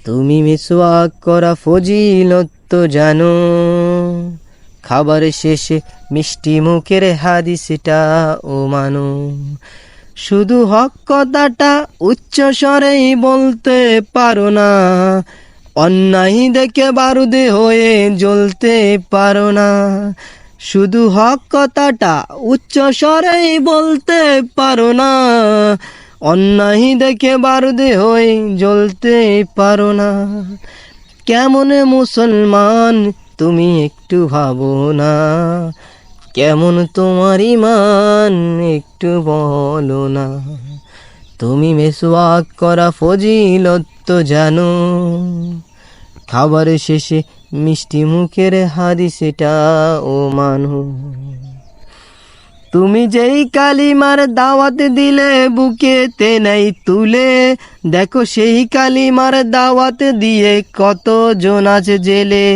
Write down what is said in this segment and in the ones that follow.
তুমি মিসওয়াক করা ফজিলত তো জানো, খাবার শেষে মিষ্টি মুখের হাদিসটা ও মানো। শুধু হক কথাটা উচ্চ স্বরেই বলতে পারো না, অন্যায় দেখে বারুদে হয়ে জ্বলতে পারো না। শুধু হক কথাটা উচ্চ স্বরেই বলতে পারো না, অন্যায় দেখে বারুদে হয়ে জ্বলতে পারো না। কেমন মুসলমান তুমি একটু ভাবো না, কেমন তোমার ঈমান একটু বলো না। তুমি মিসওয়াক করা ফজিলত তো জানো, খাবার শেষে মিষ্টি মুখের হাদিসটা ও মানো। তুমি যেই কালিমার দাওয়াত দিলে বুকেতে নাই তুলে, দেখো সেই কালিমার দাওয়াত দিয়ে কত জন আছে জেলে।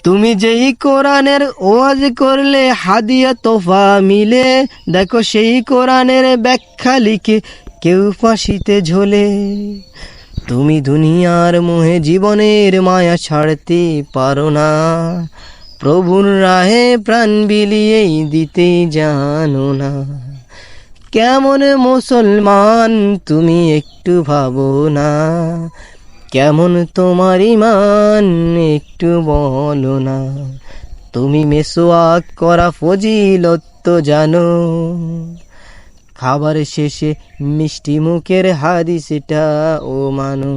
তুমি যেই কোরআনের ওয়াজ করলে হাদিয়া তোফা মিলে, দেখো সেই কোরআনের ব্যাখ্যা লিখে কেউ ফাঁসিতে ঝোলে। তুমি দুনিয়ার মোহে জীবনের মায়া ছাড়তে পারো না, প্রভুর রাহে প্রাণ বিলিয়েই দিতে জানো না। কেমন মুসলমান তুমি একটু ভাবো না, কেমন তোমার ঈমান একটু বলো না। তুমি মিসওয়াক করা ফজিলত তো জানো, খাবার শেষে মিষ্টি মুখের হাদিসটা ও মানো।